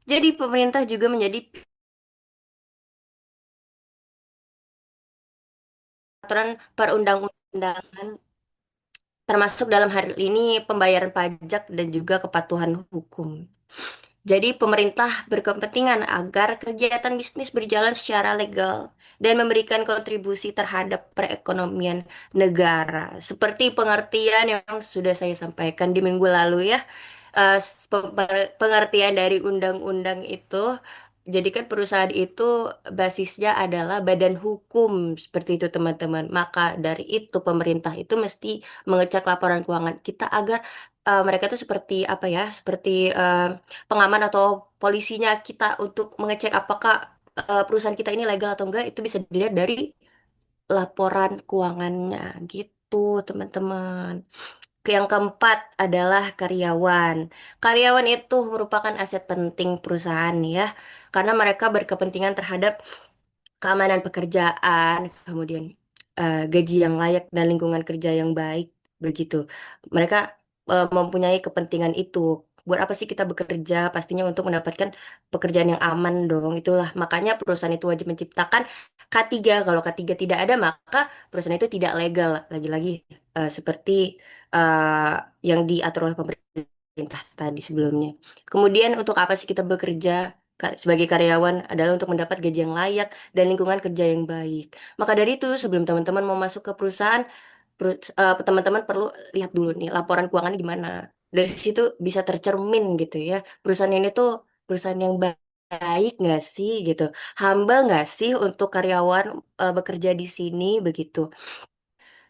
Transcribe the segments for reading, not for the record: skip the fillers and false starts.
Jadi pemerintah juga menjadi peraturan perundang-undangan, termasuk dalam hal ini pembayaran pajak dan juga kepatuhan hukum. Jadi pemerintah berkepentingan agar kegiatan bisnis berjalan secara legal dan memberikan kontribusi terhadap perekonomian negara. Seperti pengertian yang sudah saya sampaikan di minggu lalu ya. Pengertian dari undang-undang itu, jadi kan perusahaan itu basisnya adalah badan hukum seperti itu teman-teman. Maka dari itu pemerintah itu mesti mengecek laporan keuangan kita agar mereka itu seperti apa ya, seperti pengaman atau polisinya kita untuk mengecek apakah perusahaan kita ini legal atau enggak, itu bisa dilihat dari laporan keuangannya gitu teman-teman. Yang keempat adalah karyawan. Karyawan itu merupakan aset penting perusahaan ya, karena mereka berkepentingan terhadap keamanan pekerjaan, kemudian gaji yang layak dan lingkungan kerja yang baik begitu. Mereka mempunyai kepentingan itu. Buat apa sih kita bekerja? Pastinya untuk mendapatkan pekerjaan yang aman dong. Itulah makanya perusahaan itu wajib menciptakan K3. Kalau K3 tidak ada, maka perusahaan itu tidak legal. Lagi-lagi seperti eh, yang diatur oleh pemerintah tadi sebelumnya. Kemudian untuk apa sih kita bekerja? Sebagai karyawan adalah untuk mendapat gaji yang layak dan lingkungan kerja yang baik. Maka dari itu, sebelum teman-teman mau masuk ke perusahaan, teman-teman perlu lihat dulu nih laporan keuangannya gimana. Dari situ bisa tercermin gitu ya. Perusahaan ini tuh perusahaan yang baik nggak sih gitu. Humble nggak sih untuk karyawan bekerja di sini begitu.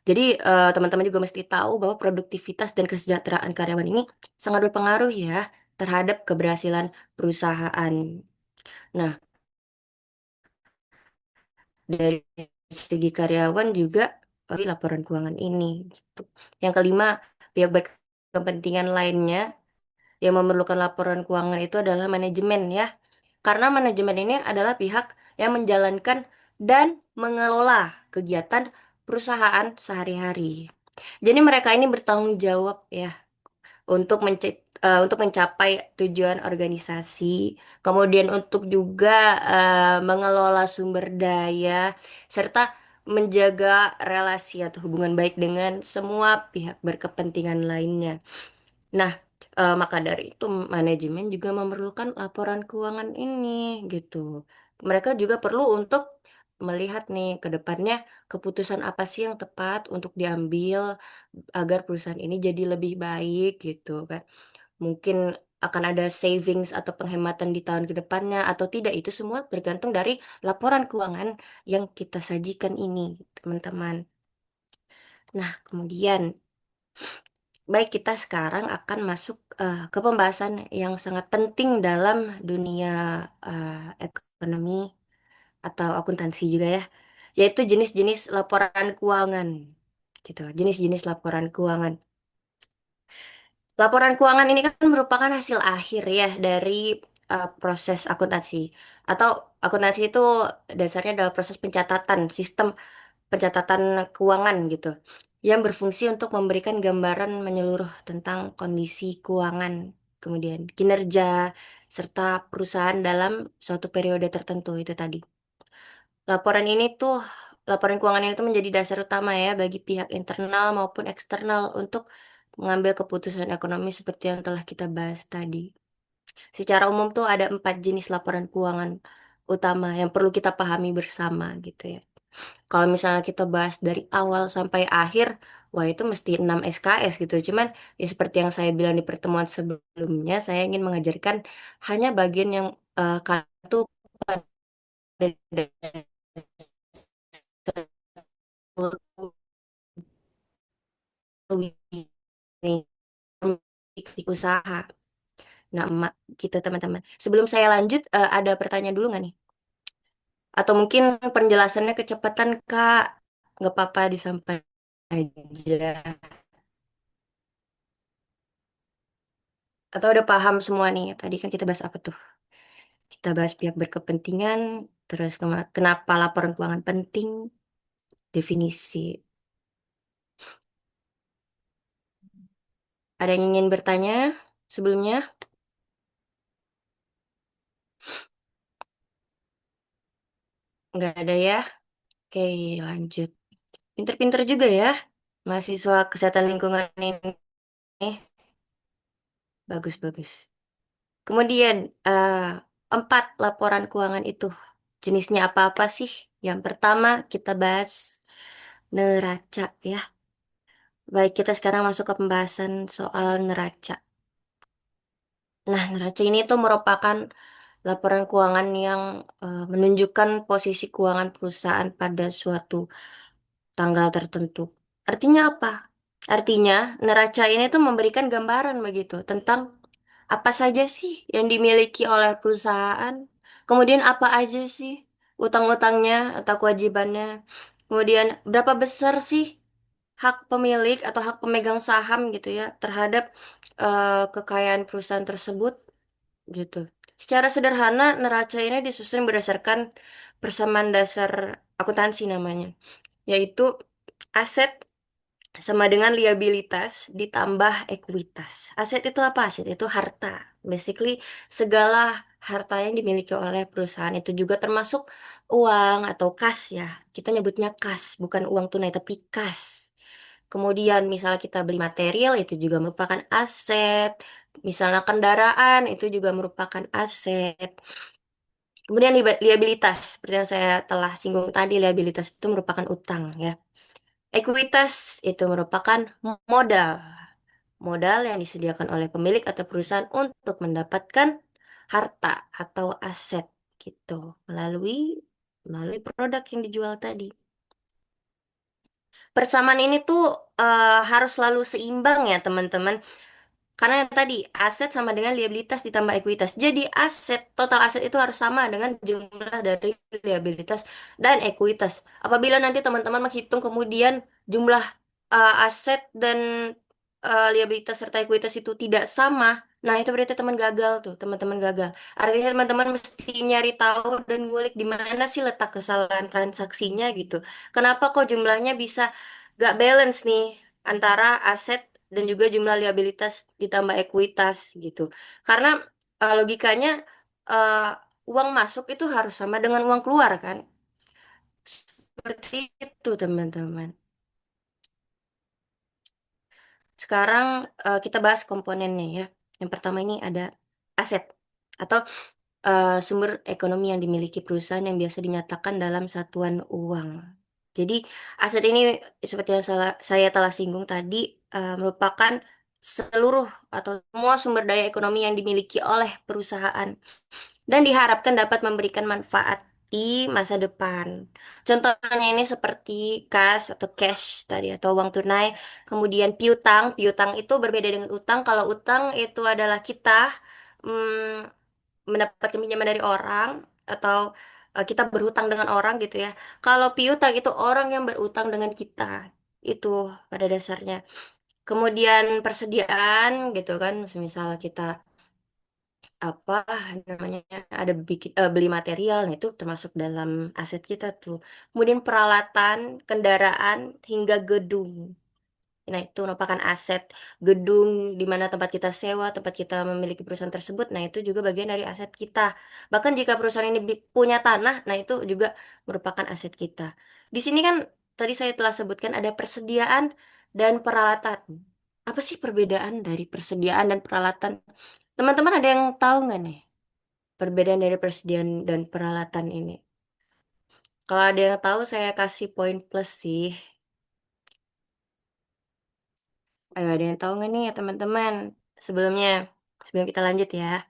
Jadi teman-teman juga mesti tahu bahwa produktivitas dan kesejahteraan karyawan ini sangat berpengaruh ya terhadap keberhasilan perusahaan. Nah, dari segi karyawan juga laporan keuangan ini gitu. Yang kelima, pihak berkepentingan lainnya yang memerlukan laporan keuangan itu adalah manajemen ya. Karena manajemen ini adalah pihak yang menjalankan dan mengelola kegiatan perusahaan sehari-hari. Jadi mereka ini bertanggung jawab ya untuk mencapai tujuan organisasi, kemudian untuk juga mengelola sumber daya serta menjaga relasi atau hubungan baik dengan semua pihak berkepentingan lainnya. Nah, maka dari itu manajemen juga memerlukan laporan keuangan ini gitu. Mereka juga perlu untuk melihat nih ke depannya keputusan apa sih yang tepat untuk diambil agar perusahaan ini jadi lebih baik gitu kan. Mungkin akan ada savings atau penghematan di tahun ke depannya atau tidak, itu semua bergantung dari laporan keuangan yang kita sajikan ini, teman-teman. Nah, kemudian baik kita sekarang akan masuk ke pembahasan yang sangat penting dalam dunia ekonomi atau akuntansi juga ya, yaitu jenis-jenis laporan keuangan. Gitu, jenis-jenis laporan keuangan. Laporan keuangan ini kan merupakan hasil akhir ya dari proses akuntansi. Atau akuntansi itu dasarnya adalah proses pencatatan, sistem pencatatan keuangan gitu. Yang berfungsi untuk memberikan gambaran menyeluruh tentang kondisi keuangan, kemudian kinerja, serta perusahaan dalam suatu periode tertentu itu tadi. Laporan ini tuh, laporan keuangan ini tuh menjadi dasar utama ya bagi pihak internal maupun eksternal untuk mengambil keputusan ekonomi seperti yang telah kita bahas tadi. Secara umum tuh ada 4 jenis laporan keuangan utama yang perlu kita pahami bersama gitu ya. Kalau misalnya kita bahas dari awal sampai akhir, wah itu mesti 6 SKS gitu. Cuman ya seperti yang saya bilang di pertemuan sebelumnya, saya ingin mengajarkan hanya bagian yang kalian tuh pada ini usaha. Nah, emak, gitu teman-teman. Sebelum saya lanjut, ada pertanyaan dulu nggak nih? Atau mungkin penjelasannya kecepatan, Kak? Nggak apa-apa disampaikan aja. Atau udah paham semua nih? Tadi kan kita bahas apa tuh? Kita bahas pihak berkepentingan, terus kenapa laporan keuangan penting, definisi. Ada yang ingin bertanya sebelumnya? Nggak ada ya. Oke, lanjut. Pinter-pinter juga ya, mahasiswa kesehatan lingkungan ini. Bagus, bagus. Kemudian, empat laporan keuangan itu jenisnya apa-apa sih? Yang pertama kita bahas neraca ya. Baik, kita sekarang masuk ke pembahasan soal neraca. Nah, neraca ini tuh merupakan laporan keuangan yang menunjukkan posisi keuangan perusahaan pada suatu tanggal tertentu. Artinya apa? Artinya, neraca ini tuh memberikan gambaran begitu tentang apa saja sih yang dimiliki oleh perusahaan, kemudian apa aja sih utang-utangnya atau kewajibannya, kemudian berapa besar sih hak pemilik atau hak pemegang saham gitu ya terhadap kekayaan perusahaan tersebut gitu. Secara sederhana, neraca ini disusun berdasarkan persamaan dasar akuntansi namanya, yaitu aset sama dengan liabilitas ditambah ekuitas. Aset itu apa? Aset itu harta. Basically, segala harta yang dimiliki oleh perusahaan itu juga termasuk uang atau kas ya. Kita nyebutnya kas, bukan uang tunai tapi kas. Kemudian misalnya kita beli material itu juga merupakan aset. Misalnya kendaraan itu juga merupakan aset. Kemudian liabilitas, seperti yang saya telah singgung tadi, liabilitas itu merupakan utang ya. Ekuitas itu merupakan modal. Modal yang disediakan oleh pemilik atau perusahaan untuk mendapatkan harta atau aset gitu melalui melalui produk yang dijual tadi. Persamaan ini tuh harus selalu seimbang ya teman-teman. Karena yang tadi aset sama dengan liabilitas ditambah ekuitas. Jadi total aset itu harus sama dengan jumlah dari liabilitas dan ekuitas. Apabila nanti teman-teman menghitung kemudian jumlah aset dan liabilitas serta ekuitas itu tidak sama, nah itu berarti teman gagal tuh, teman-teman gagal. Artinya teman-teman mesti nyari tahu dan ngulik di mana sih letak kesalahan transaksinya gitu. Kenapa kok jumlahnya bisa gak balance nih antara aset dan juga jumlah liabilitas ditambah ekuitas gitu. Karena logikanya eh, uang masuk itu harus sama dengan uang keluar kan? Seperti itu teman-teman. Sekarang kita bahas komponennya ya. Yang pertama ini ada aset atau sumber ekonomi yang dimiliki perusahaan yang biasa dinyatakan dalam satuan uang. Jadi aset ini seperti yang saya telah singgung tadi merupakan seluruh atau semua sumber daya ekonomi yang dimiliki oleh perusahaan dan diharapkan dapat memberikan manfaat di masa depan. Contohnya ini seperti kas atau cash tadi atau uang tunai. Kemudian piutang, piutang itu berbeda dengan utang. Kalau utang itu adalah kita mm, mendapatkan pinjaman dari orang atau kita berhutang dengan orang gitu ya. Kalau piutang itu orang yang berutang dengan kita. Itu pada dasarnya. Kemudian persediaan gitu kan, misal kita apa namanya ada beli material, nah itu termasuk dalam aset kita tuh. Kemudian peralatan, kendaraan hingga gedung. Nah, itu merupakan aset gedung di mana tempat kita sewa, tempat kita memiliki perusahaan tersebut. Nah, itu juga bagian dari aset kita. Bahkan jika perusahaan ini punya tanah, nah itu juga merupakan aset kita. Di sini kan tadi saya telah sebutkan ada persediaan dan peralatan. Apa sih perbedaan dari persediaan dan peralatan? Teman-teman ada yang tahu nggak nih perbedaan dari persediaan dan peralatan ini? Kalau ada yang tahu, saya kasih poin plus sih. Ayo, ada yang tahu nggak nih ya teman-teman? Sebelumnya, sebelum kita lanjut ya,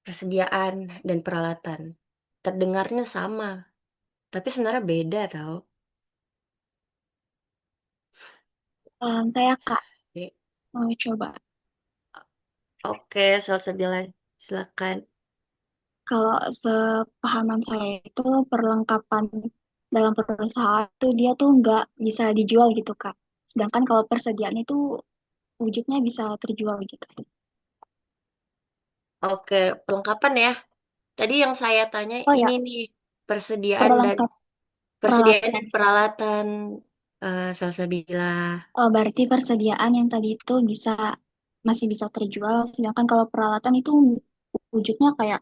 persediaan dan peralatan. Terdengarnya sama, tapi sebenarnya beda tau. Saya Kak Oke, mau coba. oke, Salsabila, silakan. Kalau sepahaman saya itu perlengkapan dalam perusahaan itu dia tuh nggak bisa dijual gitu Kak. Sedangkan kalau persediaan itu wujudnya bisa terjual gitu. Oke, perlengkapan ya. Tadi yang saya tanya Oh ini ya, nih, persediaan dan perlengkap peralatan. peralatan, Salsabila. Oh, berarti persediaan yang tadi itu masih bisa terjual, sedangkan kalau peralatan itu wujudnya kayak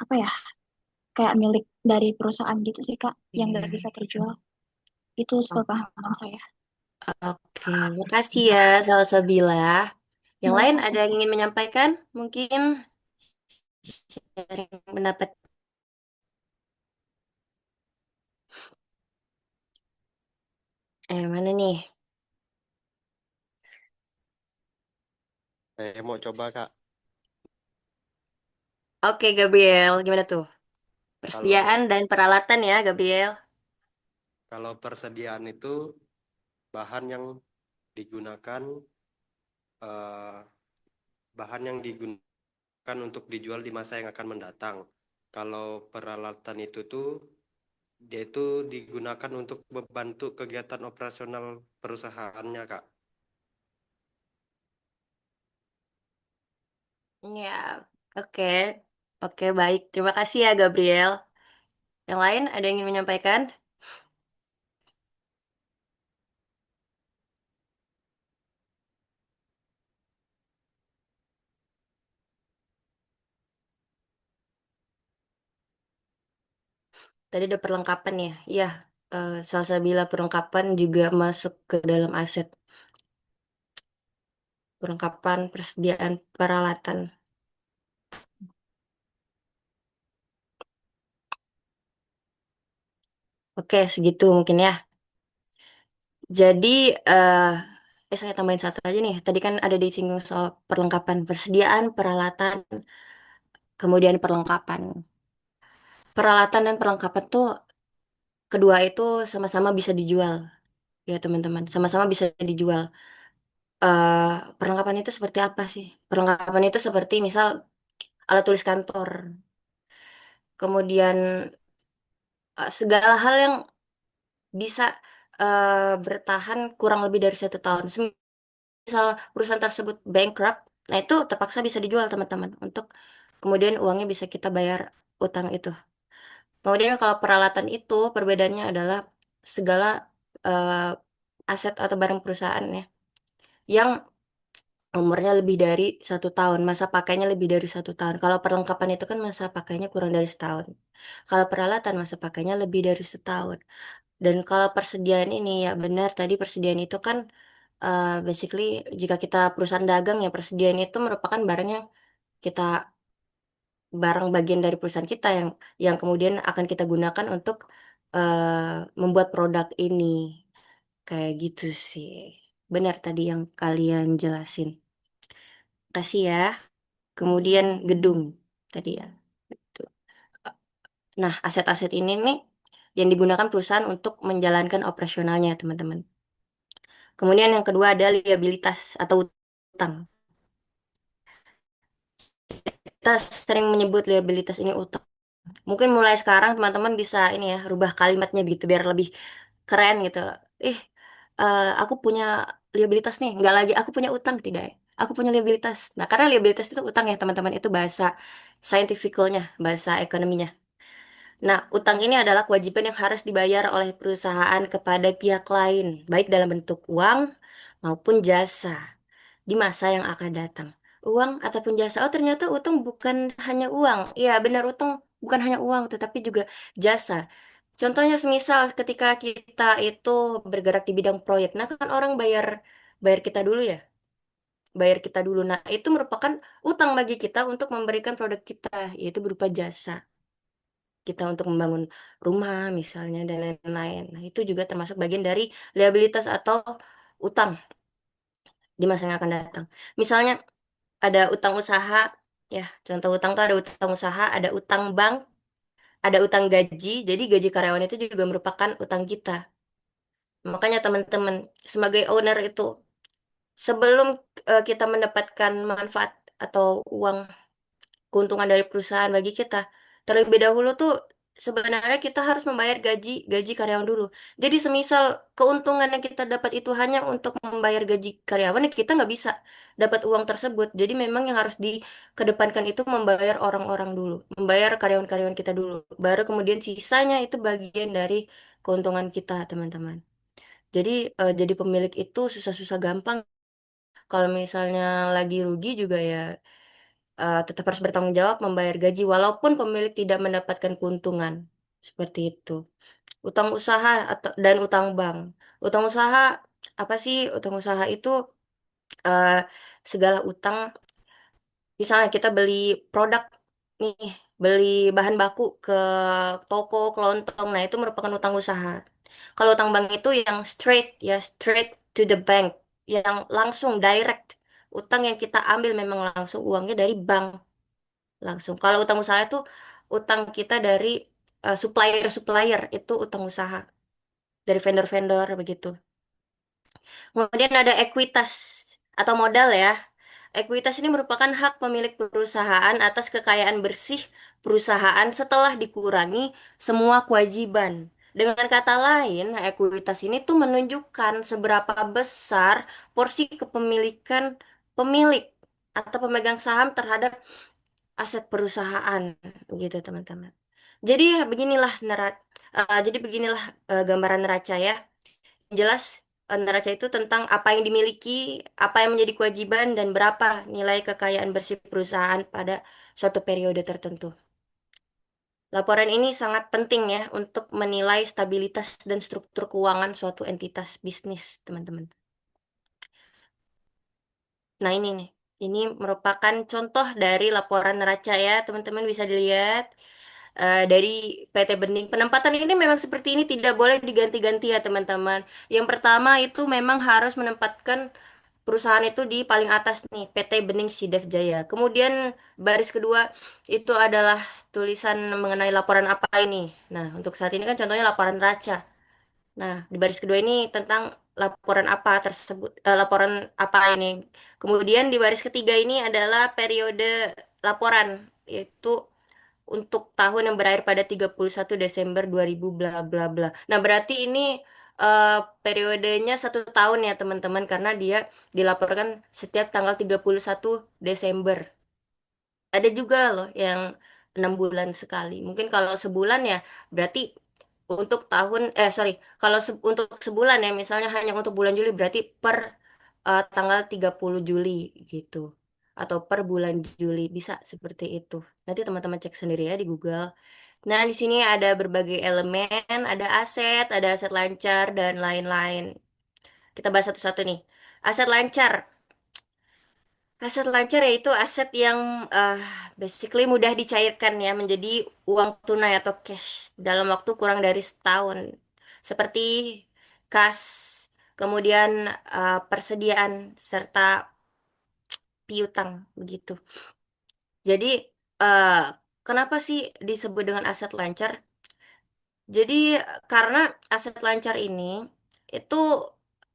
apa ya, kayak milik dari perusahaan gitu sih Kak, yang nggak Iya. bisa terjual. Itu Oh, sepemahaman saya. oke, makasih ya Salsabila. Yang Nggak lain ada apa-apa. yang ingin menyampaikan? Mungkin sharing pendapat. Mana nih? Mau coba Kak. Oke, Gabriel, gimana tuh? Kalau Persediaan dan peralatan ya, Gabriel. kalau persediaan itu bahan yang digunakan eh, bahan yang digunakan untuk dijual di masa yang akan mendatang. Kalau peralatan itu tuh dia itu digunakan untuk membantu kegiatan operasional perusahaannya, Kak. Ya, oke. Oke, baik. Terima kasih ya, Gabriel. Yang lain ada yang ingin menyampaikan? Tadi ada perlengkapan ya. Iya, Salsabila perlengkapan juga masuk ke dalam aset. Perlengkapan, persediaan peralatan. Oke, segitu mungkin ya. Jadi, saya tambahin satu aja nih. Tadi kan ada disinggung soal perlengkapan, persediaan, peralatan, kemudian perlengkapan. Peralatan dan perlengkapan tuh kedua itu sama-sama bisa dijual, ya teman-teman. Sama-sama bisa dijual. eh Perlengkapan itu seperti apa sih? Perlengkapan itu seperti misal alat tulis kantor, kemudian segala hal yang bisa bertahan kurang lebih dari 1 tahun. Misal perusahaan tersebut bankrupt, nah itu terpaksa bisa dijual teman-teman untuk kemudian uangnya bisa kita bayar utang itu. Kemudian kalau peralatan itu perbedaannya adalah segala aset atau barang perusahaan ya yang umurnya lebih dari 1 tahun, masa pakainya lebih dari 1 tahun. Kalau perlengkapan itu kan masa pakainya kurang dari setahun. Kalau peralatan masa pakainya lebih dari setahun. Dan kalau persediaan ini ya benar tadi persediaan itu kan basically jika kita perusahaan dagang ya persediaan itu merupakan barang yang kita barang bagian dari perusahaan kita yang kemudian akan kita gunakan untuk membuat produk ini kayak gitu sih. Benar tadi yang kalian jelasin. Kasih ya. Kemudian gedung tadi ya. Gitu. Nah, aset-aset ini nih yang digunakan perusahaan untuk menjalankan operasionalnya, teman-teman. Kemudian yang kedua ada liabilitas atau utang. Kita sering menyebut liabilitas ini utang. Mungkin mulai sekarang teman-teman bisa ini ya, rubah kalimatnya begitu biar lebih keren gitu. Ih, aku punya liabilitas nih, nggak lagi aku punya utang tidak ya. Aku punya liabilitas. Nah, karena liabilitas itu utang ya teman-teman, itu bahasa scientificalnya, bahasa ekonominya. Nah, utang ini adalah kewajiban yang harus dibayar oleh perusahaan kepada pihak lain, baik dalam bentuk uang maupun jasa di masa yang akan datang. Uang ataupun jasa. Oh, ternyata utang bukan hanya uang. Iya, benar utang bukan hanya uang, tetapi juga jasa. Contohnya semisal ketika kita itu bergerak di bidang proyek. Nah, kan orang bayar bayar kita dulu ya. Bayar kita dulu. Nah, itu merupakan utang bagi kita untuk memberikan produk kita, yaitu berupa jasa. Kita untuk membangun rumah misalnya dan lain-lain. Nah, itu juga termasuk bagian dari liabilitas atau utang di masa yang akan datang. Misalnya ada utang usaha, ya, contoh utang tuh ada utang usaha, ada utang bank, ada utang gaji. Jadi gaji karyawan itu juga merupakan utang kita. Makanya teman-teman, sebagai owner itu sebelum kita mendapatkan manfaat atau uang keuntungan dari perusahaan bagi kita. Terlebih dahulu tuh sebenarnya kita harus membayar gaji gaji karyawan dulu. Jadi semisal keuntungan yang kita dapat itu hanya untuk membayar gaji karyawan, ya kita nggak bisa dapat uang tersebut. Jadi memang yang harus dikedepankan itu membayar orang-orang dulu, membayar karyawan-karyawan kita dulu. Baru kemudian sisanya itu bagian dari keuntungan kita, teman-teman. Jadi jadi pemilik itu susah-susah gampang. Kalau misalnya lagi rugi juga ya tetap harus bertanggung jawab membayar gaji walaupun pemilik tidak mendapatkan keuntungan. Seperti itu. Utang usaha atau dan utang bank. Utang usaha apa sih? Utang usaha itu eh, segala utang. Misalnya kita beli produk nih, beli bahan baku ke toko, kelontong. Nah, itu merupakan utang usaha. Kalau utang bank itu yang straight ya, straight to the bank, yang langsung direct. Utang yang kita ambil memang langsung uangnya dari bank langsung. Kalau utang usaha itu utang kita dari supplier-supplier itu utang usaha dari vendor-vendor begitu. Kemudian ada ekuitas atau modal ya. Ekuitas ini merupakan hak pemilik perusahaan atas kekayaan bersih perusahaan setelah dikurangi semua kewajiban. Dengan kata lain, ekuitas ini tuh menunjukkan seberapa besar porsi kepemilikan pemilik atau pemegang saham terhadap aset perusahaan, gitu teman-teman. Jadi beginilah gambaran neraca ya. Jelas neraca itu tentang apa yang dimiliki, apa yang menjadi kewajiban, dan berapa nilai kekayaan bersih perusahaan pada suatu periode tertentu. Laporan ini sangat penting ya untuk menilai stabilitas dan struktur keuangan suatu entitas bisnis, teman-teman. Nah, ini nih. Ini merupakan contoh dari laporan neraca ya, teman-teman bisa dilihat. Dari PT Bening. Penempatan ini memang seperti ini tidak boleh diganti-ganti ya teman-teman. Yang pertama itu memang harus menempatkan perusahaan itu di paling atas nih, PT Bening Sidef Jaya. Kemudian baris kedua itu adalah tulisan mengenai laporan apa ini. Nah, untuk saat ini kan contohnya laporan neraca. Nah, di baris kedua ini tentang laporan apa tersebut, laporan apa ini. Kemudian di baris ketiga ini adalah periode laporan, yaitu untuk tahun yang berakhir pada 31 Desember 2000 bla bla bla. Nah, berarti ini eh, periodenya 1 tahun ya teman-teman karena dia dilaporkan setiap tanggal 31 Desember. Ada juga loh yang 6 bulan sekali. Mungkin kalau sebulan ya berarti untuk sorry, kalau untuk sebulan ya misalnya hanya untuk bulan Juli berarti per tanggal 30 Juli gitu. Atau per bulan Juli bisa seperti itu. Nanti teman-teman cek sendiri ya di Google. Nah, di sini ada berbagai elemen, ada aset lancar dan lain-lain. Kita bahas satu-satu nih. Aset lancar. Aset lancar yaitu aset yang eh, basically mudah dicairkan ya menjadi uang tunai atau cash dalam waktu kurang dari setahun. Seperti kas, kemudian persediaan serta piutang begitu. Jadi eh, kenapa sih disebut dengan aset lancar? Jadi karena aset lancar ini itu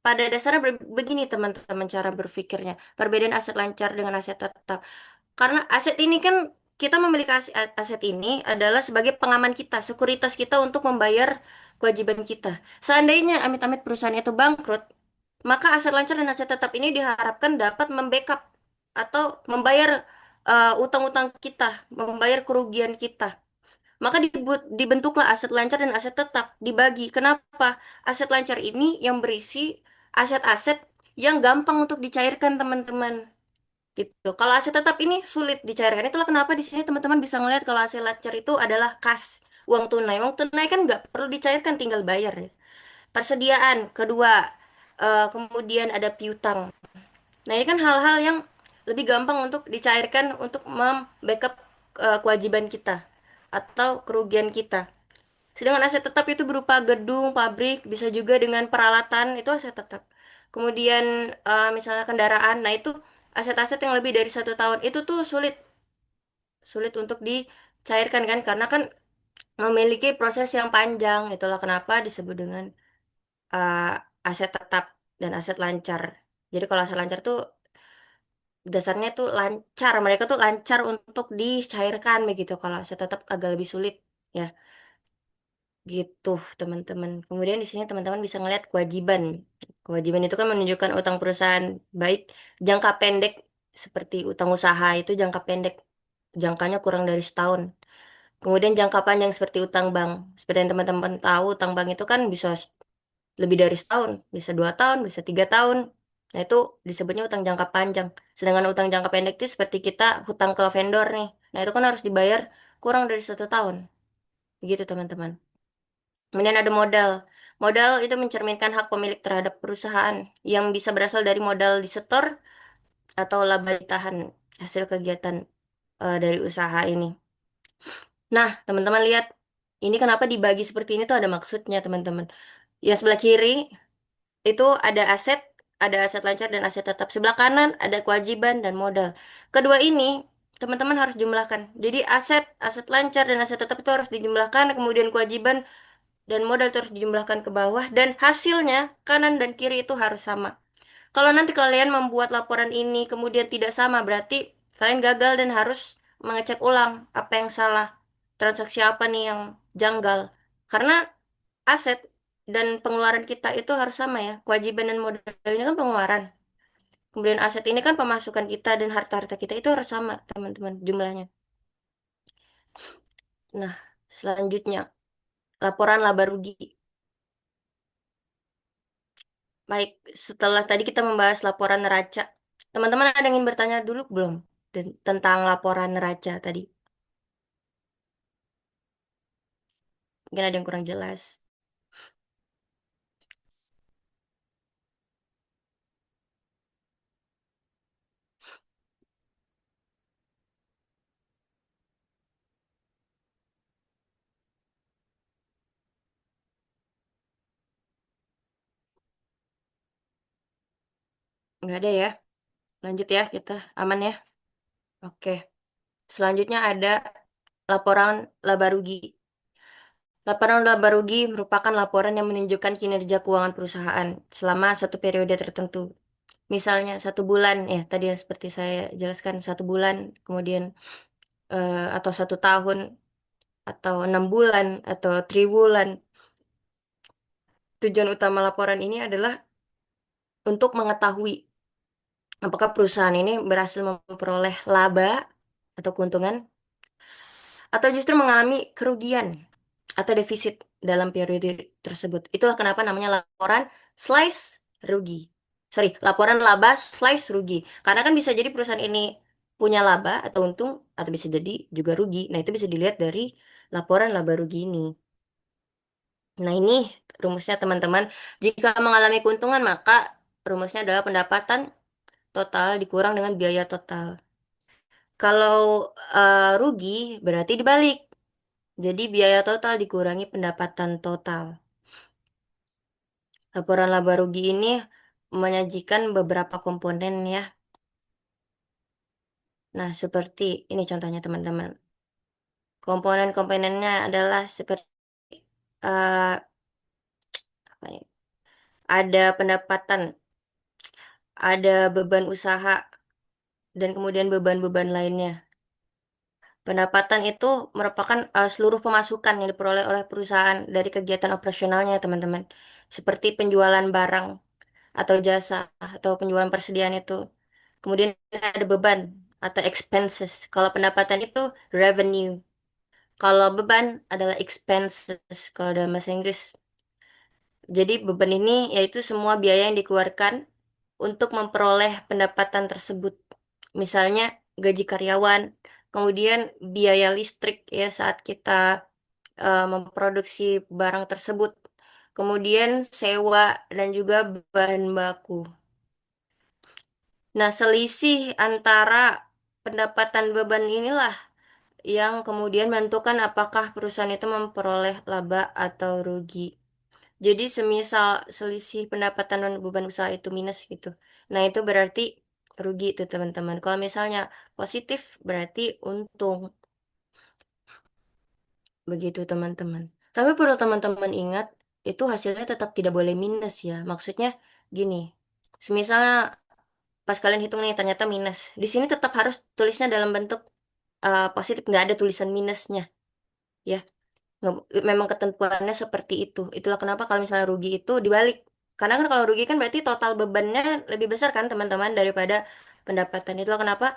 pada dasarnya begini teman-teman cara berpikirnya. Perbedaan aset lancar dengan aset tetap. Karena aset ini kan kita memiliki aset ini adalah sebagai pengaman kita, sekuritas kita untuk membayar kewajiban kita. Seandainya amit-amit perusahaan itu bangkrut, maka aset lancar dan aset tetap ini diharapkan dapat membackup atau membayar utang-utang kita, membayar kerugian kita. Maka dibentuklah aset lancar dan aset tetap dibagi. Kenapa? Aset lancar ini yang berisi aset-aset yang gampang untuk dicairkan teman-teman. Gitu. Kalau aset tetap ini sulit dicairkan. Itulah kenapa di sini teman-teman bisa melihat kalau aset lancar itu adalah kas, uang tunai. Uang tunai kan nggak perlu dicairkan, tinggal bayar ya. Persediaan kedua, kemudian ada piutang. Nah, ini kan hal-hal yang lebih gampang untuk dicairkan untuk membackup kewajiban kita atau kerugian kita. Sedangkan aset tetap itu berupa gedung, pabrik, bisa juga dengan peralatan, itu aset tetap. Kemudian misalnya kendaraan, nah itu aset-aset yang lebih dari 1 tahun, itu tuh sulit, sulit untuk dicairkan kan, karena kan memiliki proses yang panjang, itulah kenapa disebut dengan uh, aset tetap dan aset lancar. Jadi kalau aset lancar tuh dasarnya tuh lancar, mereka tuh lancar untuk dicairkan begitu. Kalau aset tetap agak lebih sulit ya. Gitu, teman-teman. Kemudian di sini teman-teman bisa ngeliat kewajiban. Kewajiban itu kan menunjukkan utang perusahaan baik jangka pendek seperti utang usaha itu jangka pendek, jangkanya kurang dari setahun. Kemudian jangka panjang seperti utang bank. Seperti yang teman-teman tahu, utang bank itu kan bisa lebih dari setahun, bisa 2 tahun, bisa 3 tahun. Nah, itu disebutnya utang jangka panjang. Sedangkan utang jangka pendek itu seperti kita hutang ke vendor nih. Nah, itu kan harus dibayar kurang dari 1 tahun. Begitu, teman-teman. Kemudian ada modal. Modal itu mencerminkan hak pemilik terhadap perusahaan yang bisa berasal dari modal disetor atau laba ditahan hasil kegiatan dari usaha ini. Nah, teman-teman lihat, ini kenapa dibagi seperti ini tuh ada maksudnya, teman-teman. Yang sebelah kiri itu ada aset lancar dan aset tetap. Sebelah kanan ada kewajiban dan modal. Kedua ini teman-teman harus jumlahkan. Jadi aset lancar dan aset tetap itu harus dijumlahkan, kemudian kewajiban dan modal itu harus dijumlahkan ke bawah dan hasilnya kanan dan kiri itu harus sama. Kalau nanti kalian membuat laporan ini kemudian tidak sama, berarti kalian gagal dan harus mengecek ulang apa yang salah. Transaksi apa nih yang janggal. Karena aset dan pengeluaran kita itu harus sama ya. Kewajiban dan modal ini kan pengeluaran. Kemudian aset ini kan pemasukan kita dan harta-harta kita itu harus sama, teman-teman, jumlahnya. Nah, selanjutnya, laporan laba rugi. Baik, setelah tadi kita membahas laporan neraca, teman-teman ada yang ingin bertanya dulu belum tentang laporan neraca tadi? Mungkin ada yang kurang jelas. Nggak ada ya? Lanjut ya, kita aman ya? Oke. Selanjutnya ada laporan laba rugi. Laporan laba rugi merupakan laporan yang menunjukkan kinerja keuangan perusahaan selama suatu periode tertentu. Misalnya 1 bulan, ya tadi yang seperti saya jelaskan 1 bulan, kemudian atau 1 tahun, atau 6 bulan, atau triwulan. Tujuan utama laporan ini adalah untuk mengetahui apakah perusahaan ini berhasil memperoleh laba atau keuntungan atau justru mengalami kerugian atau defisit dalam periode tersebut. Itulah kenapa namanya laporan slice rugi. Sorry, laporan laba slice rugi. Karena kan bisa jadi perusahaan ini punya laba atau untung, atau bisa jadi juga rugi. Nah, itu bisa dilihat dari laporan laba rugi ini. Nah, ini rumusnya, teman-teman. Jika mengalami keuntungan, maka rumusnya adalah pendapatan total dikurang dengan biaya total. Kalau rugi, berarti dibalik. Jadi biaya total dikurangi pendapatan total. Laporan laba rugi ini menyajikan beberapa komponen ya. Nah, seperti ini contohnya, teman-teman. Komponen-komponennya adalah seperti eh, apa nih? Ada pendapatan, ada beban usaha, dan kemudian beban-beban lainnya. Pendapatan itu merupakan seluruh pemasukan yang diperoleh oleh perusahaan dari kegiatan operasionalnya, teman-teman. Seperti penjualan barang atau jasa atau penjualan persediaan itu. Kemudian ada beban atau expenses. Kalau pendapatan itu revenue. Kalau beban adalah expenses kalau dalam bahasa Inggris. Jadi beban ini yaitu semua biaya yang dikeluarkan untuk memperoleh pendapatan tersebut. Misalnya gaji karyawan, kemudian biaya listrik ya saat kita memproduksi barang tersebut. Kemudian sewa dan juga bahan baku. Nah, selisih antara pendapatan beban inilah yang kemudian menentukan apakah perusahaan itu memperoleh laba atau rugi. Jadi semisal selisih pendapatan dan beban usaha itu minus gitu. Nah, itu berarti rugi itu, teman-teman. Kalau misalnya positif berarti untung. Begitu, teman-teman. Tapi perlu teman-teman ingat, itu hasilnya tetap tidak boleh minus ya. Maksudnya gini, semisalnya pas kalian hitung nih ternyata minus. Di sini tetap harus tulisnya dalam bentuk positif, nggak ada tulisan minusnya ya. Memang ketentuannya seperti itu. Itulah kenapa kalau misalnya rugi itu dibalik. Karena kan kalau rugi kan berarti total bebannya lebih besar kan, teman-teman, daripada pendapatan. Itulah kenapa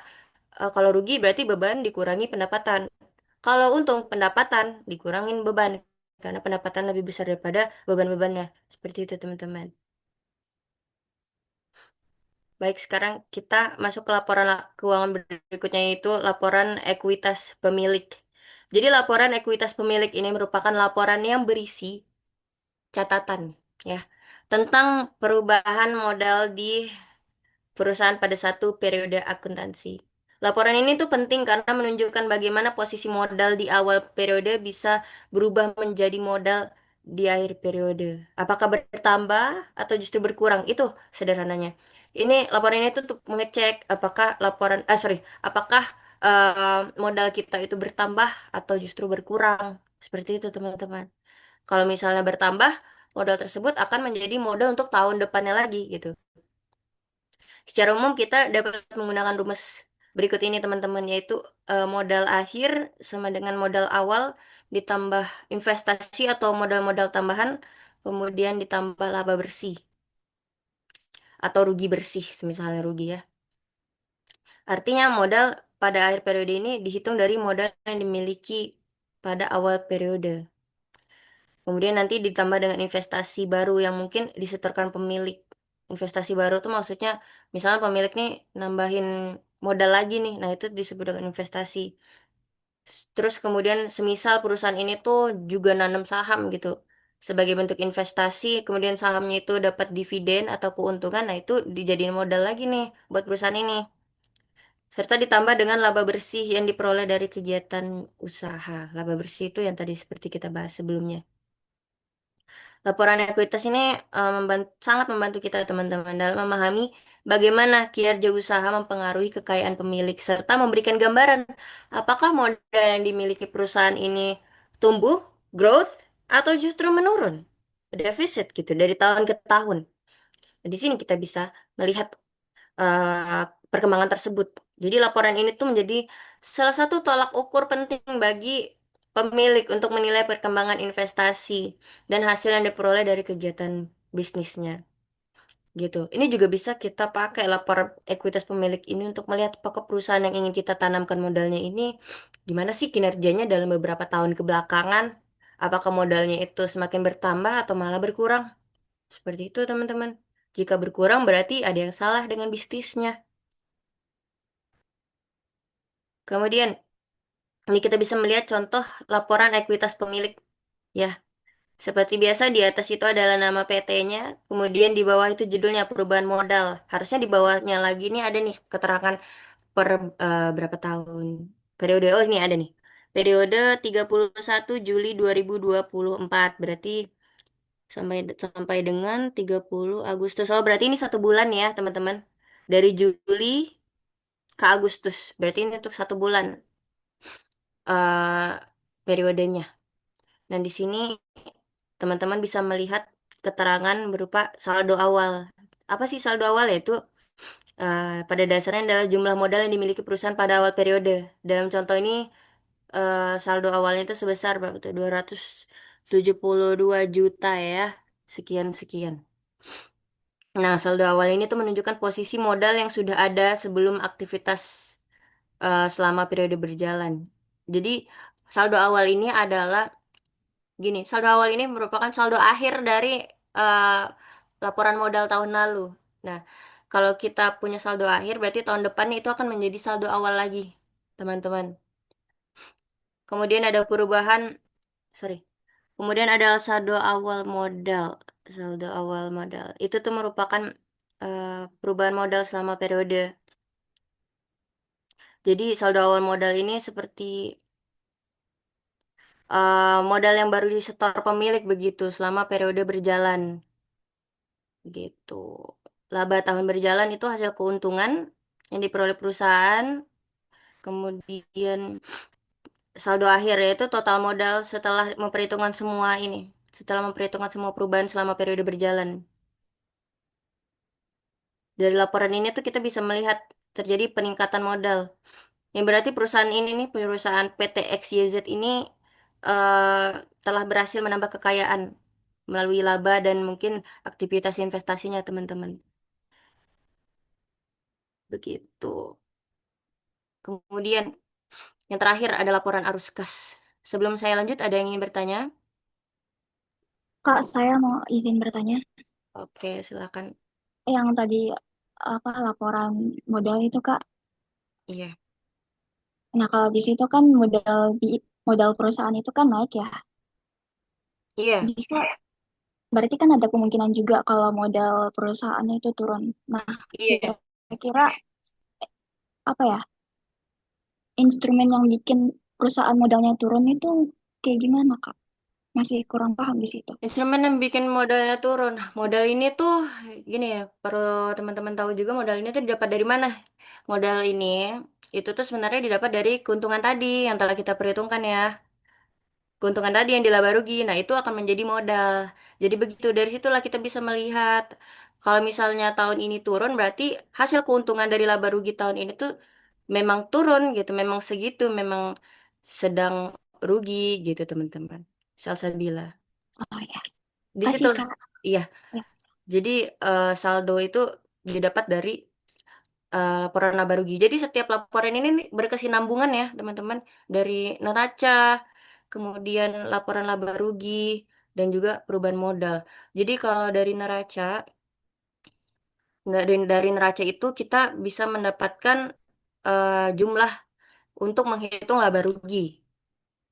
kalau rugi berarti beban dikurangi pendapatan. Kalau untung pendapatan dikurangin beban. Karena pendapatan lebih besar daripada beban-bebannya. Seperti itu, teman-teman. Baik, sekarang kita masuk ke laporan keuangan berikutnya, yaitu laporan ekuitas pemilik. Jadi laporan ekuitas pemilik ini merupakan laporan yang berisi catatan ya tentang perubahan modal di perusahaan pada satu periode akuntansi. Laporan ini tuh penting karena menunjukkan bagaimana posisi modal di awal periode bisa berubah menjadi modal di akhir periode. Apakah bertambah atau justru berkurang? Itu sederhananya. Ini laporan ini tuh untuk mengecek apakah apakah modal kita itu bertambah atau justru berkurang. Seperti itu, teman-teman. Kalau misalnya bertambah, modal tersebut akan menjadi modal untuk tahun depannya lagi gitu. Secara umum kita dapat menggunakan rumus berikut ini teman-teman, yaitu modal akhir sama dengan modal awal ditambah investasi atau modal-modal tambahan, kemudian ditambah laba bersih atau rugi bersih, misalnya rugi ya. Artinya modal pada akhir periode ini dihitung dari modal yang dimiliki pada awal periode. Kemudian nanti ditambah dengan investasi baru yang mungkin disetorkan pemilik. Investasi baru tuh maksudnya misalnya pemilik nih nambahin modal lagi nih. Nah, itu disebut dengan investasi. Terus kemudian semisal perusahaan ini tuh juga nanam saham gitu. Sebagai bentuk investasi, kemudian sahamnya itu dapat dividen atau keuntungan. Nah, itu dijadiin modal lagi nih buat perusahaan ini. Serta ditambah dengan laba bersih yang diperoleh dari kegiatan usaha. Laba bersih itu yang tadi seperti kita bahas sebelumnya. Laporan ekuitas ini sangat membantu kita teman-teman dalam memahami bagaimana kinerja usaha mempengaruhi kekayaan pemilik serta memberikan gambaran apakah modal yang dimiliki perusahaan ini tumbuh, growth, atau justru menurun, defisit gitu dari tahun ke tahun. Di sini kita bisa melihat perkembangan tersebut. Jadi laporan ini tuh menjadi salah satu tolak ukur penting bagi pemilik untuk menilai perkembangan investasi dan hasil yang diperoleh dari kegiatan bisnisnya. Gitu. Ini juga bisa kita pakai laporan ekuitas pemilik ini untuk melihat apakah perusahaan yang ingin kita tanamkan modalnya ini gimana sih kinerjanya dalam beberapa tahun kebelakangan. Apakah modalnya itu semakin bertambah atau malah berkurang? Seperti itu, teman-teman. Jika berkurang berarti ada yang salah dengan bisnisnya. Kemudian, ini kita bisa melihat contoh laporan ekuitas pemilik. Ya, seperti biasa di atas itu adalah nama PT-nya, kemudian di bawah itu judulnya perubahan modal. Harusnya di bawahnya lagi nih ada nih keterangan per berapa tahun. Periode, oh ini ada nih. Periode 31 Juli 2024. Berarti sampai sampai dengan 30 Agustus. Oh, berarti ini 1 bulan ya, teman-teman. Dari Juli ke Agustus. Berarti ini untuk 1 bulan eh periodenya. Nah, di sini teman-teman bisa melihat keterangan berupa saldo awal. Apa sih saldo awal? Yaitu pada dasarnya adalah jumlah modal yang dimiliki perusahaan pada awal periode. Dalam contoh ini saldo awalnya itu sebesar berapa tuh? 272 juta ya. Sekian-sekian. Nah, saldo awal ini tuh menunjukkan posisi modal yang sudah ada sebelum aktivitas selama periode berjalan. Jadi, saldo awal ini adalah gini, saldo awal ini merupakan saldo akhir dari eh, laporan modal tahun lalu. Nah, kalau kita punya saldo akhir, berarti tahun depannya itu akan menjadi saldo awal lagi, teman-teman. Kemudian ada perubahan, sorry. Kemudian ada saldo awal modal. Saldo awal modal. Itu tuh merupakan perubahan modal selama periode. Jadi saldo awal modal ini seperti modal yang baru disetor pemilik begitu selama periode berjalan. Gitu. Laba tahun berjalan itu hasil keuntungan yang diperoleh perusahaan, kemudian saldo akhir yaitu total modal setelah memperhitungkan semua ini, setelah memperhitungkan semua perubahan selama periode berjalan. Dari laporan ini tuh kita bisa melihat terjadi peningkatan modal. Yang berarti perusahaan ini nih, perusahaan PT XYZ ini eh, telah berhasil menambah kekayaan melalui laba dan mungkin aktivitas investasinya, teman-teman. Begitu. Kemudian yang terakhir ada laporan arus kas. Sebelum saya lanjut, ada yang ingin bertanya? Kak, saya mau izin bertanya. Oke, silakan. Yang tadi apa laporan modal itu Kak. Iya. Nah, kalau di situ kan modal perusahaan itu kan naik ya. Iya. Bisa berarti kan ada kemungkinan juga kalau modal perusahaannya itu turun. Nah, Iya. kira-kira apa ya? Instrumen yang bikin perusahaan modalnya turun itu kayak gimana, Kak? Masih kurang paham di situ. Instrumen yang bikin modalnya turun. Modal ini tuh gini ya, perlu teman-teman tahu juga modal ini tuh didapat dari mana. Modal ini itu tuh sebenarnya didapat dari keuntungan tadi yang telah kita perhitungkan ya. Keuntungan tadi yang dilaba rugi, nah itu akan menjadi modal. Jadi begitu, dari situlah kita bisa melihat kalau misalnya tahun ini turun, berarti hasil keuntungan dari laba rugi tahun ini tuh memang turun gitu, memang segitu, memang sedang rugi gitu teman-teman. Salsabila. Oh ya, Di situ, kasih Kak. iya. Ya. Jadi saldo itu didapat dari laporan laba rugi. Jadi setiap laporan ini nih berkesinambungan ya, teman-teman. Dari neraca, kemudian laporan laba rugi, dan juga perubahan modal. Jadi kalau dari neraca, dari neraca itu kita bisa mendapatkan jumlah untuk menghitung laba rugi.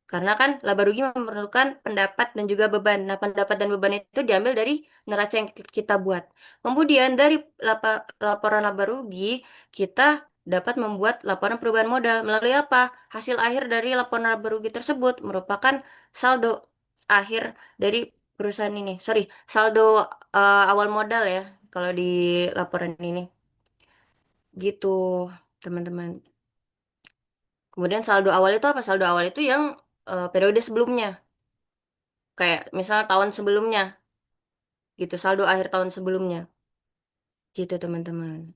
Karena kan laba rugi memerlukan pendapat dan juga beban. Nah, pendapat dan beban itu diambil dari neraca yang kita buat. Kemudian dari laporan laba rugi, kita dapat membuat laporan perubahan modal melalui apa? Hasil akhir dari laporan laba rugi tersebut merupakan saldo akhir dari perusahaan ini. Sorry, saldo awal modal ya, kalau di laporan ini. Gitu, teman-teman. Kemudian saldo awal itu apa? Saldo awal itu yang periode sebelumnya. Kayak misal tahun sebelumnya gitu, saldo akhir tahun sebelumnya gitu teman-teman.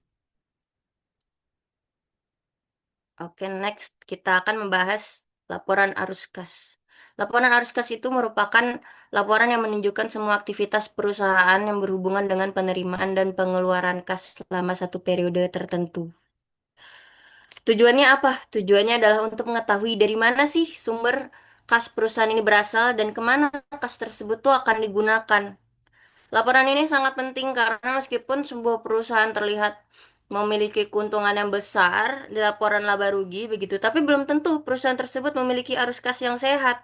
Oke, next kita akan membahas laporan arus kas. Laporan arus kas itu merupakan laporan yang menunjukkan semua aktivitas perusahaan yang berhubungan dengan penerimaan dan pengeluaran kas selama satu periode tertentu. Tujuannya apa? Tujuannya adalah untuk mengetahui dari mana sih sumber kas perusahaan ini berasal dan kemana kas tersebut tuh akan digunakan. Laporan ini sangat penting karena meskipun sebuah perusahaan terlihat memiliki keuntungan yang besar di laporan laba rugi begitu, tapi belum tentu perusahaan tersebut memiliki arus kas yang sehat.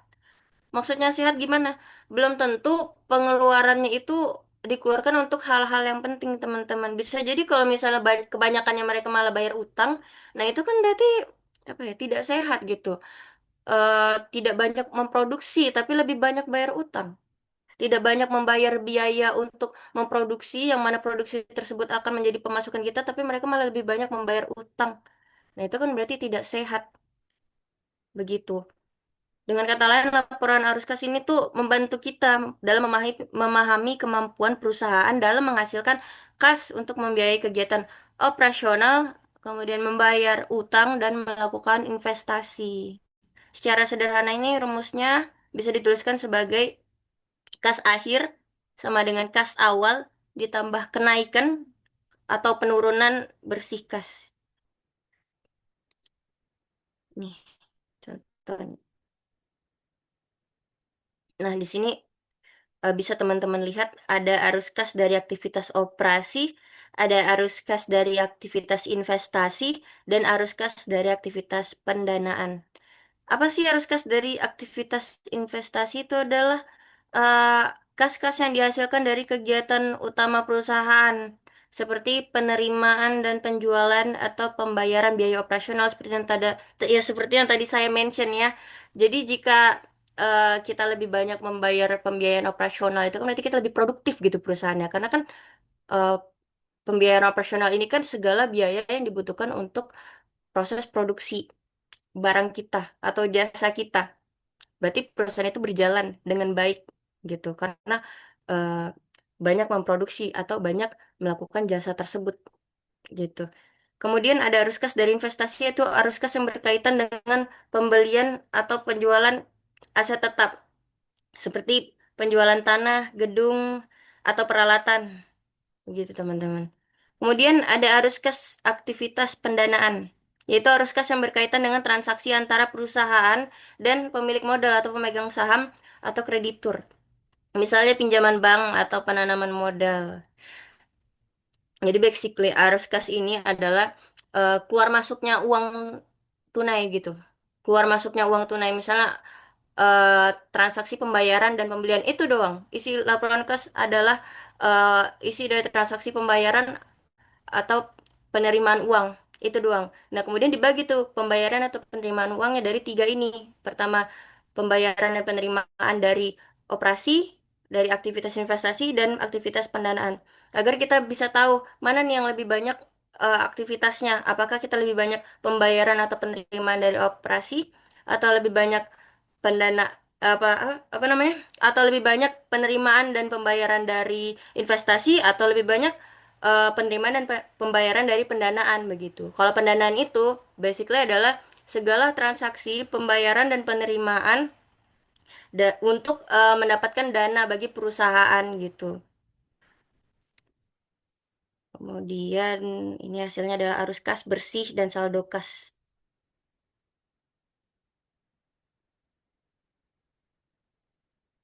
Maksudnya sehat gimana? Belum tentu pengeluarannya itu dikeluarkan untuk hal-hal yang penting, teman-teman. Bisa jadi kalau misalnya kebanyakannya mereka malah bayar utang, nah itu kan berarti apa ya? Tidak sehat gitu. Tidak banyak memproduksi, tapi lebih banyak bayar utang. Tidak banyak membayar biaya untuk memproduksi, yang mana produksi tersebut akan menjadi pemasukan kita, tapi mereka malah lebih banyak membayar utang. Nah, itu kan berarti tidak sehat, begitu. Dengan kata lain, laporan arus kas ini tuh membantu kita dalam memahami kemampuan perusahaan dalam menghasilkan kas untuk membiayai kegiatan operasional, kemudian membayar utang, dan melakukan investasi. Secara sederhana ini rumusnya bisa dituliskan sebagai kas akhir sama dengan kas awal ditambah kenaikan atau penurunan bersih kas. Nih, contohnya. Nah, di sini bisa teman-teman lihat ada arus kas dari aktivitas operasi, ada arus kas dari aktivitas investasi, dan arus kas dari aktivitas pendanaan. Apa sih arus kas dari aktivitas investasi? Itu adalah eh, kas-kas yang dihasilkan dari kegiatan utama perusahaan, seperti penerimaan dan penjualan atau pembayaran biaya operasional seperti yang tadi, ya seperti yang tadi saya mention ya. Jadi jika kita lebih banyak membayar pembiayaan operasional itu kan berarti kita lebih produktif gitu perusahaannya, karena kan eh, pembiayaan operasional ini kan segala biaya yang dibutuhkan untuk proses produksi barang kita atau jasa kita. Berarti perusahaan itu berjalan dengan baik gitu karena eh, banyak memproduksi atau banyak melakukan jasa tersebut gitu. Kemudian ada arus kas dari investasi, yaitu arus kas yang berkaitan dengan pembelian atau penjualan aset tetap seperti penjualan tanah, gedung, atau peralatan gitu teman-teman. Kemudian ada arus kas aktivitas pendanaan, yaitu arus kas yang berkaitan dengan transaksi antara perusahaan dan pemilik modal atau pemegang saham atau kreditur. Misalnya pinjaman bank atau penanaman modal. Jadi basically arus kas ini adalah keluar masuknya uang tunai gitu. Keluar masuknya uang tunai misalnya transaksi pembayaran dan pembelian itu doang. Isi laporan kas adalah isi dari transaksi pembayaran atau penerimaan uang itu doang. Nah, kemudian dibagi tuh pembayaran atau penerimaan uangnya dari tiga ini. Pertama, pembayaran dan penerimaan dari operasi, dari aktivitas investasi dan aktivitas pendanaan. Agar kita bisa tahu mana nih yang lebih banyak aktivitasnya. Apakah kita lebih banyak pembayaran atau penerimaan dari operasi atau lebih banyak pendana apa namanya? Atau lebih banyak penerimaan dan pembayaran dari investasi atau lebih banyak penerimaan dan pembayaran dari pendanaan begitu. Kalau pendanaan itu basically adalah segala transaksi pembayaran dan penerimaan untuk mendapatkan dana bagi perusahaan gitu. Kemudian ini hasilnya adalah arus kas bersih dan saldo kas.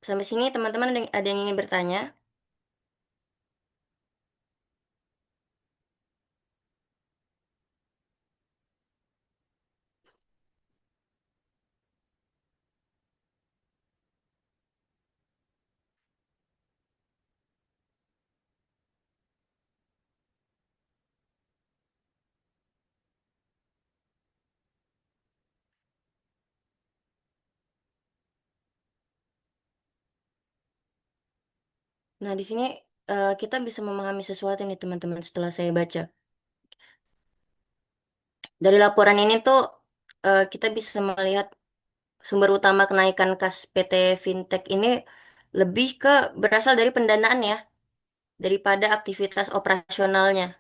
Sampai sini teman-teman ada yang ingin bertanya? Nah, di sini kita bisa memahami sesuatu nih teman-teman setelah saya baca. Dari laporan ini tuh kita bisa melihat sumber utama kenaikan kas PT Fintech ini lebih ke berasal dari pendanaan ya, daripada aktivitas operasionalnya.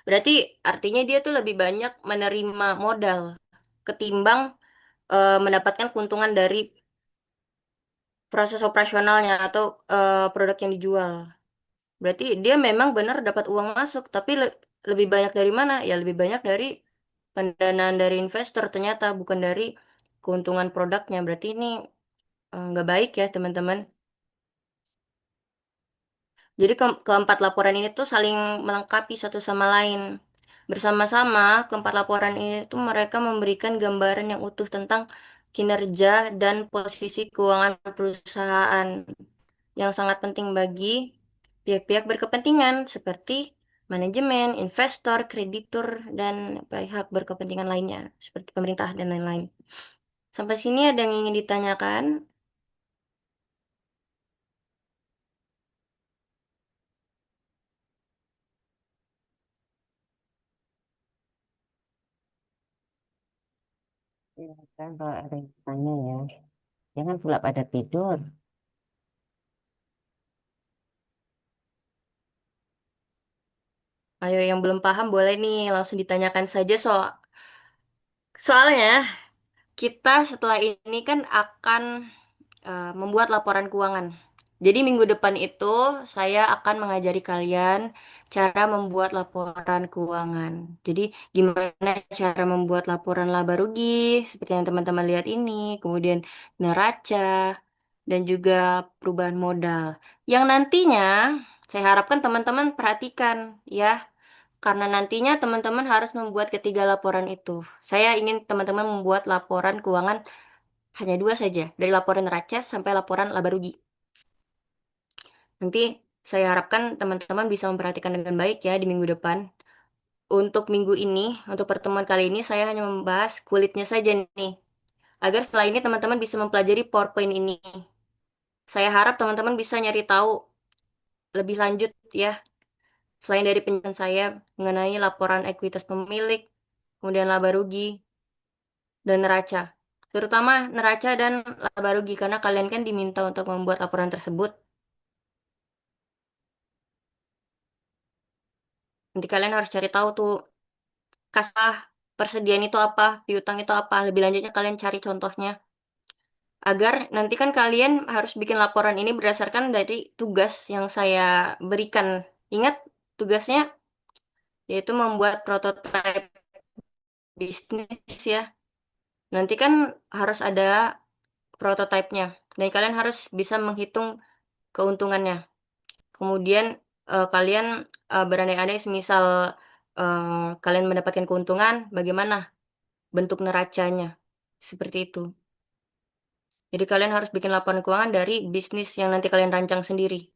Berarti artinya dia tuh lebih banyak menerima modal ketimbang mendapatkan keuntungan dari proses operasionalnya atau produk yang dijual. Berarti dia memang benar dapat uang masuk, tapi lebih banyak dari mana? Ya lebih banyak dari pendanaan dari investor ternyata, bukan dari keuntungan produknya. Berarti ini nggak baik ya teman-teman. Jadi keempat laporan ini tuh saling melengkapi satu sama lain. Bersama-sama, keempat laporan ini tuh mereka memberikan gambaran yang utuh tentang kinerja dan posisi keuangan perusahaan yang sangat penting bagi pihak-pihak berkepentingan seperti manajemen, investor, kreditur, dan pihak berkepentingan lainnya seperti pemerintah dan lain-lain. Sampai sini ada yang ingin ditanyakan? Silakan kalau ada yang tanya ya. Jangan pula pada tidur. Ayo yang belum paham boleh nih langsung ditanyakan saja soalnya kita setelah ini kan akan membuat laporan keuangan. Jadi minggu depan itu saya akan mengajari kalian cara membuat laporan keuangan. Jadi gimana cara membuat laporan laba rugi seperti yang teman-teman lihat ini, kemudian neraca dan juga perubahan modal. Yang nantinya saya harapkan teman-teman perhatikan ya, karena nantinya teman-teman harus membuat ketiga laporan itu. Saya ingin teman-teman membuat laporan keuangan hanya dua saja, dari laporan neraca sampai laporan laba rugi. Nanti saya harapkan teman-teman bisa memperhatikan dengan baik ya di minggu depan. Untuk minggu ini, untuk pertemuan kali ini, saya hanya membahas kulitnya saja nih. Agar setelah ini teman-teman bisa mempelajari PowerPoint ini. Saya harap teman-teman bisa nyari tahu lebih lanjut ya, selain dari penjelasan saya mengenai laporan ekuitas pemilik, kemudian laba rugi, dan neraca. Terutama neraca dan laba rugi, karena kalian kan diminta untuk membuat laporan tersebut. Nanti kalian harus cari tahu tuh kasah persediaan itu apa, piutang itu apa. Lebih lanjutnya kalian cari contohnya. Agar nanti kan kalian harus bikin laporan ini berdasarkan dari tugas yang saya berikan. Ingat tugasnya yaitu membuat prototipe bisnis ya. Nanti kan harus ada prototipenya. Dan kalian harus bisa menghitung keuntungannya. Kemudian kalian berandai-andai semisal kalian mendapatkan keuntungan, bagaimana bentuk neracanya? Seperti itu. Jadi kalian harus bikin laporan keuangan dari bisnis yang nanti kalian rancang sendiri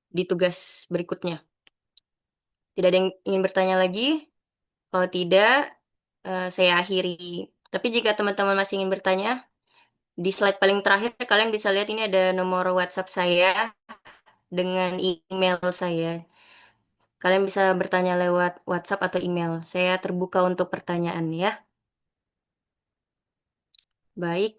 di tugas berikutnya. Tidak ada yang ingin bertanya lagi? Kalau tidak, saya akhiri. Tapi jika teman-teman masih ingin bertanya, di slide paling terakhir kalian bisa lihat ini ada nomor WhatsApp saya dengan email saya. Kalian bisa bertanya lewat WhatsApp atau email. Saya terbuka untuk pertanyaan ya. Baik,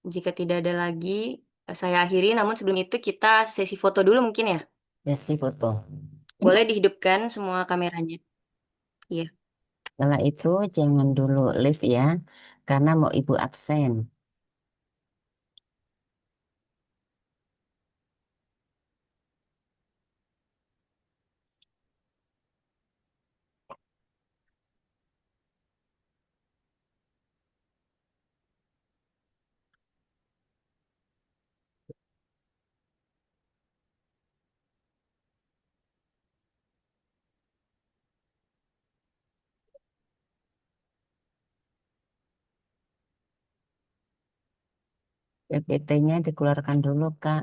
jika tidak ada lagi, saya akhiri. Namun sebelum itu kita sesi foto dulu mungkin ya. Sesi foto. Boleh dihidupkan semua kameranya. Iya. Setelah itu jangan dulu live ya, karena mau ibu absen. PPT-nya dikeluarkan dulu, Kak.